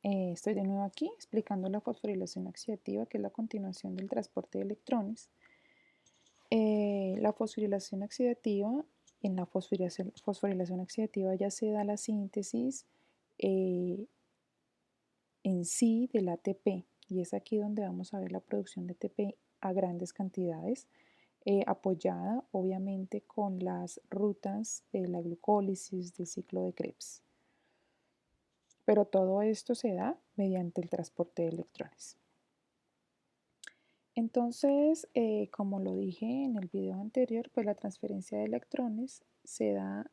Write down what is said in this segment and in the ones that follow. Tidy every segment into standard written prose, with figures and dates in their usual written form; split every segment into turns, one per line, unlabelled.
Estoy de nuevo aquí explicando la fosforilación oxidativa, que es la continuación del transporte de electrones. La fosforilación oxidativa, en la fosforilación oxidativa ya se da la síntesis eh, en sí del ATP, y es aquí donde vamos a ver la producción de ATP a grandes cantidades, apoyada obviamente con las rutas de la glucólisis del ciclo de Krebs. Pero todo esto se da mediante el transporte de electrones. Entonces, como lo dije en el video anterior, pues la transferencia de electrones se da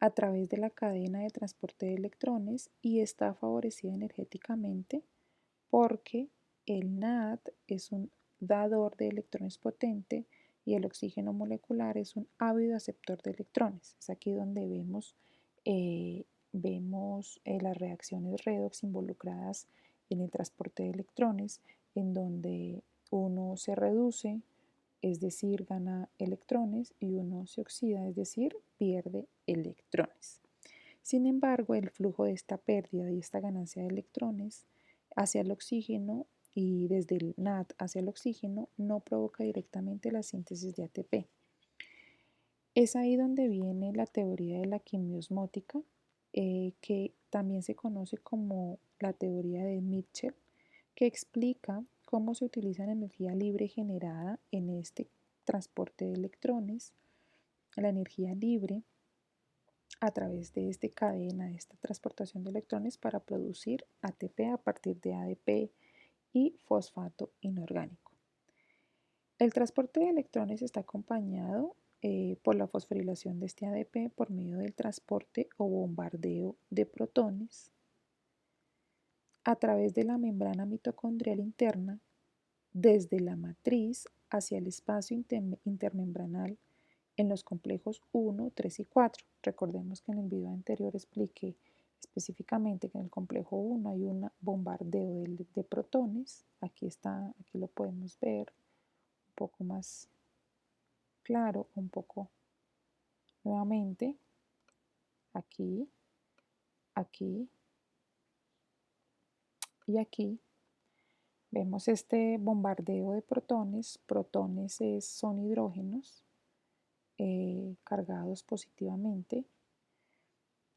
a través de la cadena de transporte de electrones y está favorecida energéticamente porque el NAD es un dador de electrones potente y el oxígeno molecular es un ávido aceptor de electrones. Es aquí donde vemos las reacciones redox involucradas en el transporte de electrones, en donde uno se reduce, es decir, gana electrones, y uno se oxida, es decir, pierde electrones. Sin embargo, el flujo de esta pérdida y esta ganancia de electrones hacia el oxígeno y desde el NAD hacia el oxígeno no provoca directamente la síntesis de ATP. Es ahí donde viene la teoría de la quimiosmótica, que también se conoce como la teoría de Mitchell, que explica cómo se utiliza la energía libre generada en este transporte de electrones, la energía libre a través de esta cadena, de esta transportación de electrones para producir ATP a partir de ADP y fosfato inorgánico. El transporte de electrones está acompañado por la fosforilación de este ADP por medio del transporte o bombardeo de protones a través de la membrana mitocondrial interna desde la matriz hacia el espacio intermembranal en los complejos 1, 3 y 4. Recordemos que en el video anterior expliqué específicamente que en el complejo 1 hay un bombardeo de protones. Aquí está, aquí lo podemos ver un poco más claro, un poco nuevamente, aquí, aquí y aquí. Vemos este bombardeo de protones. Protones son hidrógenos cargados positivamente.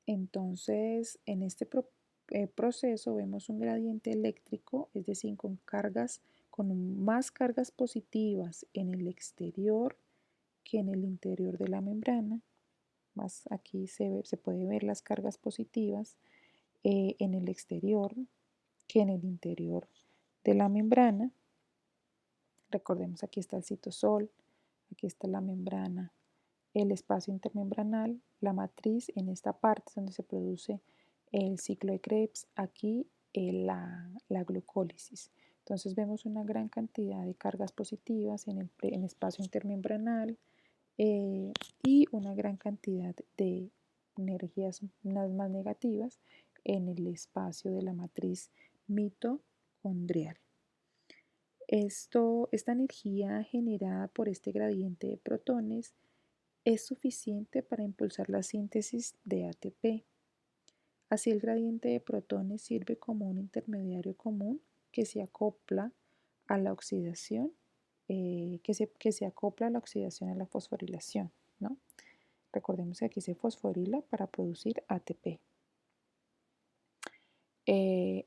Entonces, en este proceso vemos un gradiente eléctrico, es decir, con más cargas positivas en el exterior que en el interior de la membrana. Más aquí se puede ver las cargas positivas en el exterior que en el interior de la membrana. Recordemos, aquí está el citosol, aquí está la membrana, el espacio intermembranal, la matriz en esta parte donde se produce el ciclo de Krebs, aquí la glucólisis. Entonces vemos una gran cantidad de cargas positivas en el espacio intermembranal y una gran cantidad de energías más negativas en el espacio de la matriz mitocondrial. Esta energía generada por este gradiente de protones es suficiente para impulsar la síntesis de ATP. Así, el gradiente de protones sirve como un intermediario común que se acopla a la oxidación, que se acopla a la oxidación a la fosforilación, ¿no? Recordemos que aquí se fosforila para producir ATP.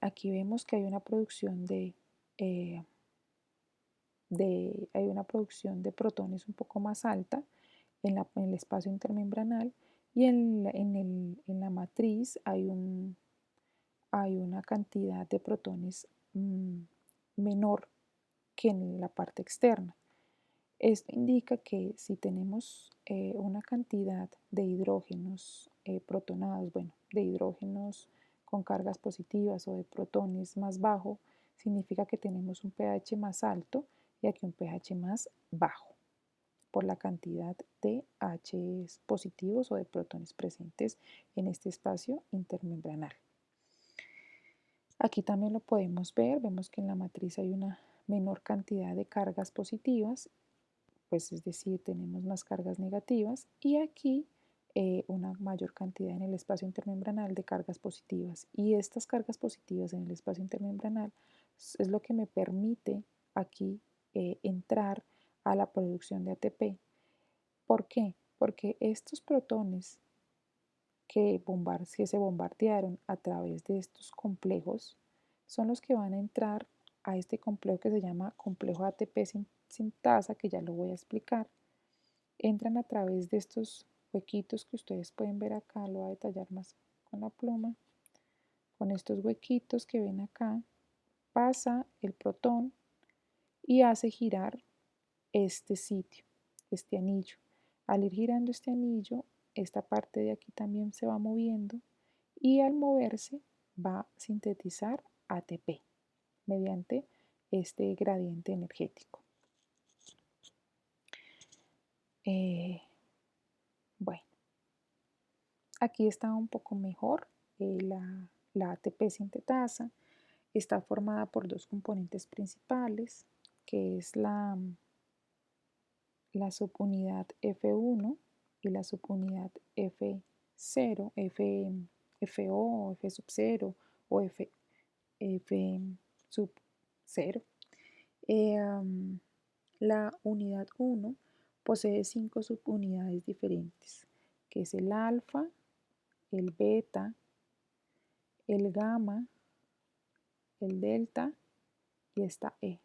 Aquí vemos que hay una producción eh, hay una producción de protones un poco más alta en el espacio intermembranal, y en la matriz hay una cantidad de protones menor que en la parte externa. Esto indica que si tenemos una cantidad de hidrógenos protonados, bueno, de hidrógenos con cargas positivas o de protones más bajo, significa que tenemos un pH más alto y aquí un pH más bajo por la cantidad de H positivos o de protones presentes en este espacio intermembranal. Aquí también lo podemos ver, vemos que en la matriz hay una menor cantidad de cargas positivas, pues es decir, tenemos más cargas negativas, y aquí una mayor cantidad en el espacio intermembranal de cargas positivas. Y estas cargas positivas en el espacio intermembranal es lo que me permite aquí entrar a la producción de ATP. ¿Por qué? Porque estos protones que se bombardearon a través de estos complejos son los que van a entrar a este complejo que se llama complejo ATP sintasa, que ya lo voy a explicar. Entran a través de estos huequitos que ustedes pueden ver acá, lo voy a detallar más con la pluma. Con estos huequitos que ven acá, pasa el protón y hace girar este sitio, este anillo. Al ir girando este anillo, esta parte de aquí también se va moviendo y al moverse va a sintetizar ATP mediante este gradiente energético. Bueno, aquí está un poco mejor la ATP sintetasa. Está formada por dos componentes principales, que es la subunidad F1 y la subunidad F0, FO, F sub 0 o F sub 0. La unidad 1 posee 5 subunidades diferentes, que es el alfa, el beta, el gamma, el delta y esta E.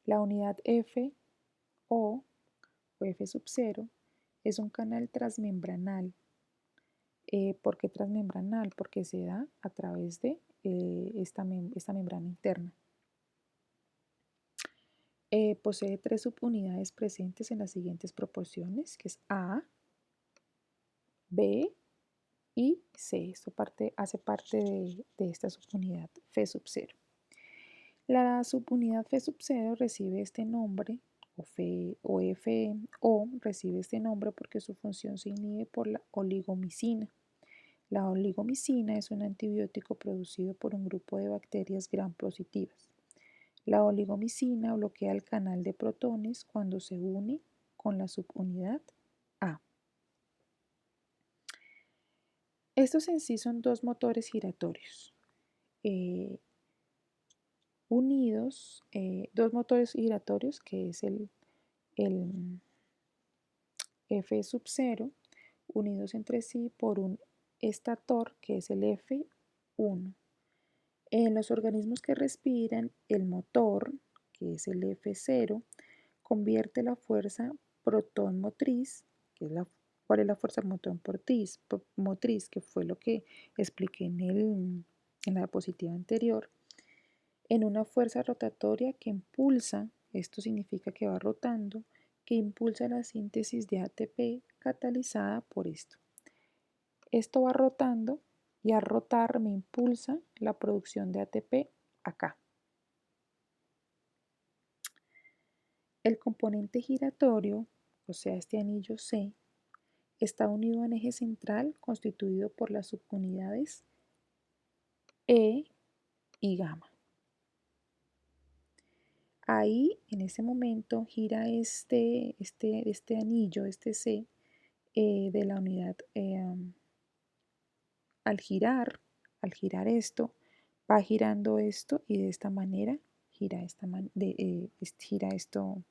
La unidad F o F sub 0 es un canal transmembranal. ¿Por qué transmembranal? Porque se da a través de esta membrana interna. Posee 3 subunidades presentes en las siguientes proporciones, que es A, B y C. Esto hace parte de esta subunidad F sub 0. La subunidad F sub 0 recibe este nombre, o FO recibe este nombre porque su función se inhibe por la oligomicina. La oligomicina es un antibiótico producido por un grupo de bacterias gram positivas. La oligomicina bloquea el canal de protones cuando se une con la subunidad A. Estos en sí son dos motores giratorios unidos, dos motores giratorios que es el F sub 0 unidos entre sí por un estator que es el F1. En los organismos que respiran, el motor, que es el F0, convierte la fuerza protón motriz, que es ¿cuál es la fuerza protón motriz? Que fue lo que expliqué en la diapositiva anterior, en una fuerza rotatoria que impulsa, esto significa que va rotando, que impulsa la síntesis de ATP catalizada por esto. Esto va rotando y al rotar me impulsa la producción de ATP acá. El componente giratorio, o sea, este anillo C, está unido a un eje central constituido por las subunidades E y gamma. Ahí, en ese momento, gira este anillo, este C, de la unidad. Al girar esto, va girando esto y de esta manera gira gira esto,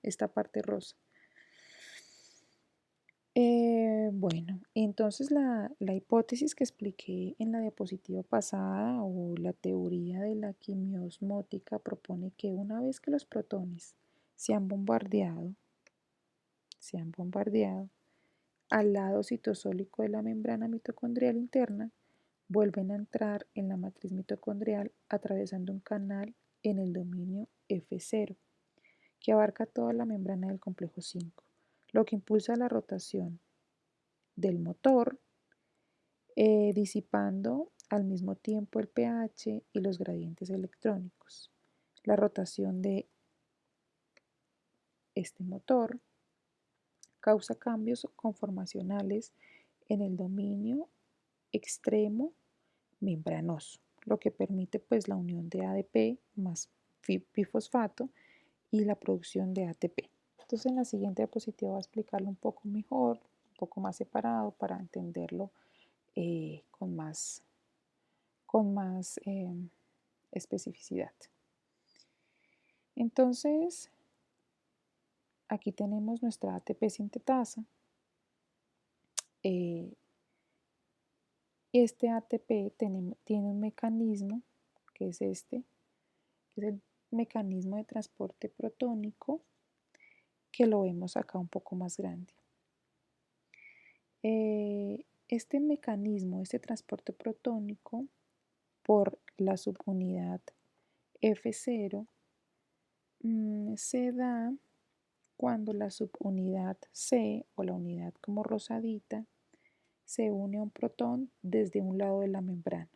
esta parte rosa. Bueno, entonces la hipótesis que expliqué en la diapositiva pasada o la teoría de la quimiosmótica propone que una vez que los protones se han bombardeado al lado citosólico de la membrana mitocondrial interna, vuelven a entrar en la matriz mitocondrial atravesando un canal en el dominio F0, que abarca toda la membrana del complejo 5, lo que impulsa la rotación del motor, disipando al mismo tiempo el pH y los gradientes electrónicos. La rotación de este motor causa cambios conformacionales en el dominio extremo membranoso, lo que permite pues la unión de ADP más bifosfato y la producción de ATP. Entonces en la siguiente diapositiva voy a explicarlo un poco mejor, un poco más separado para entenderlo con más especificidad. Entonces, aquí tenemos nuestra ATP sintetasa. Este ATP tiene un mecanismo, que es este, que es el mecanismo de transporte protónico, que lo vemos acá un poco más grande. Este mecanismo, este transporte protónico, por la subunidad F0, se da cuando la subunidad C, o la unidad como rosadita, se une a un protón desde un lado de la membrana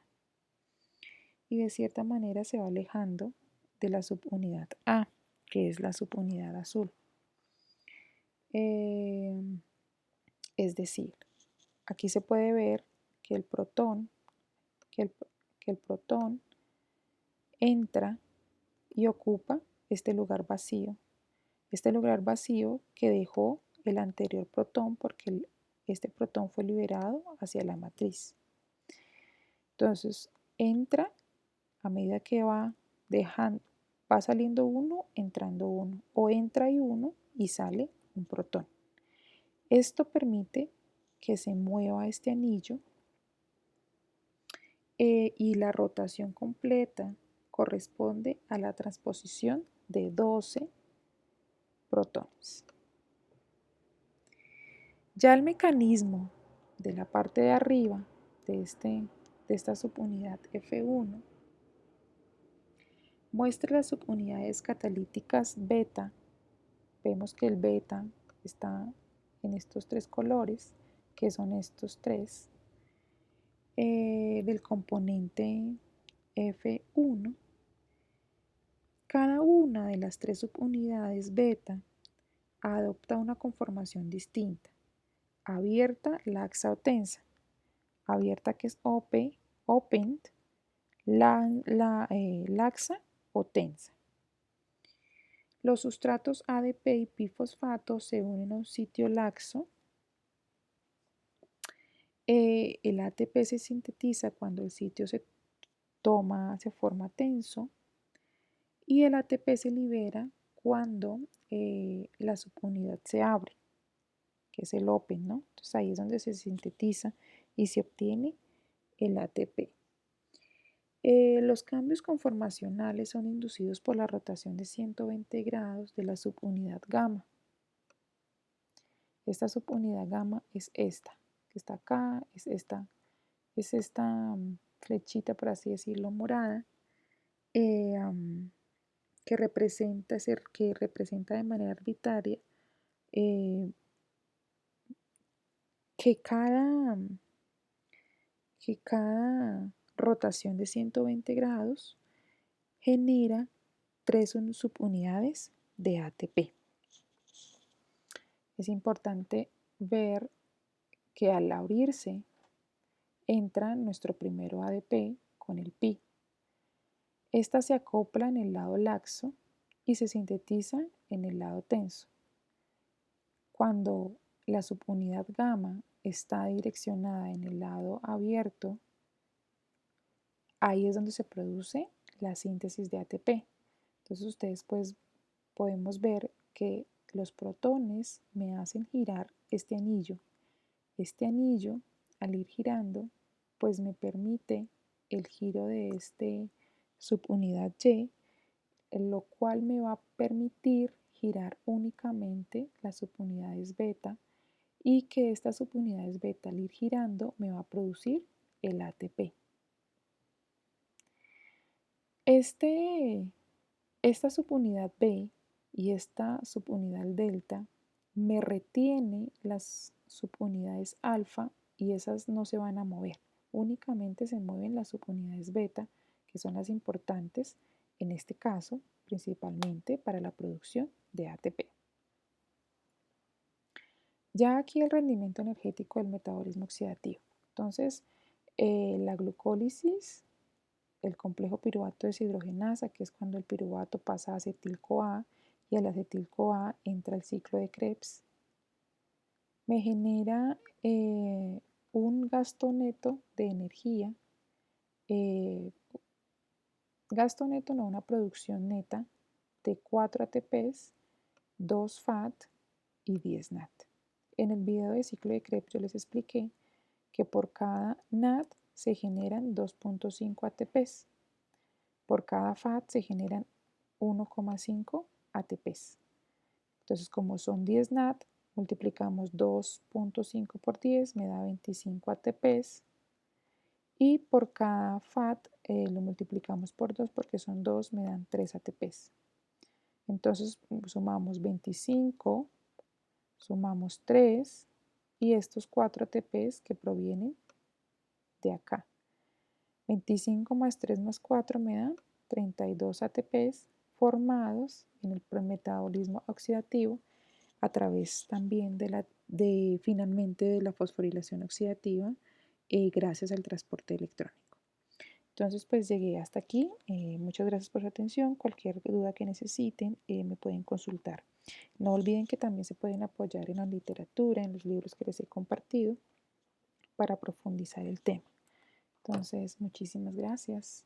y de cierta manera se va alejando de la subunidad A, que es la subunidad azul. Es decir, aquí se puede ver que el protón, que el protón entra y ocupa este lugar vacío que dejó el anterior protón porque este protón fue liberado hacia la matriz. Entonces entra a medida que va saliendo uno, entrando uno, o entra y uno y sale un protón. Esto permite que se mueva este anillo y la rotación completa corresponde a la transposición de 12 protones. Ya el mecanismo de la parte de arriba de esta subunidad F1 muestra las subunidades catalíticas beta. Vemos que el beta está en estos tres colores, que son estos tres, del componente F1. Cada una de las tres subunidades beta adopta una conformación distinta: abierta, laxa o tensa. Abierta, que es opened, laxa o tensa. Los sustratos ADP y pifosfato se unen a un sitio laxo. El ATP se sintetiza cuando el sitio se forma tenso, y el ATP se libera cuando la subunidad se abre, que es el open, ¿no? Entonces ahí es donde se sintetiza y se obtiene el ATP. Los cambios conformacionales son inducidos por la rotación de 120 grados de la subunidad gamma. Esta subunidad gamma es esta, que está acá, es esta flechita, por así decirlo, morada, que representa de manera arbitraria que cada rotación de 120 grados genera 3 subunidades de ATP. Es importante ver que al abrirse entra nuestro primero ADP con el pi. Esta se acopla en el lado laxo y se sintetiza en el lado tenso. Cuando la subunidad gamma está direccionada en el lado abierto, ahí es donde se produce la síntesis de ATP. Entonces ustedes pues podemos ver que los protones me hacen girar este anillo. Este anillo, al ir girando, pues me permite el giro de este subunidad Y, lo cual me va a permitir girar únicamente las subunidades beta, y que estas subunidades beta, al ir girando, me va a producir el ATP. Esta subunidad B y esta subunidad delta me retiene las subunidades alfa, y esas no se van a mover. Únicamente se mueven las subunidades beta, que son las importantes en este caso, principalmente para la producción de ATP. Ya aquí el rendimiento energético del metabolismo oxidativo. Entonces, la glucólisis, el complejo piruvato deshidrogenasa, que es cuando el piruvato pasa a acetil-CoA, y el acetil-CoA entra al ciclo de Krebs, me genera un gasto neto de energía, gasto neto no, una producción neta de 4 ATPs, 2 FAT y 10 NAT. En el video de ciclo de Krebs yo les expliqué que por cada NAT se generan 2.5 ATPs, por cada FAT se generan 1,5 ATPs. Entonces, como son 10 NAT, multiplicamos 2.5 por 10, me da 25 ATPs. Y por cada FAT lo multiplicamos por 2 porque son 2, me dan 3 ATPs. Entonces sumamos 25, sumamos 3 y estos 4 ATPs que provienen de acá. 25 más 3 más 4 me dan 32 ATPs formados en el metabolismo oxidativo a través también finalmente de la fosforilación oxidativa gracias al transporte electrónico. Entonces pues llegué hasta aquí. Muchas gracias por su atención. Cualquier duda que necesiten me pueden consultar. No olviden que también se pueden apoyar en la literatura, en los libros que les he compartido para profundizar el tema. Entonces, muchísimas gracias.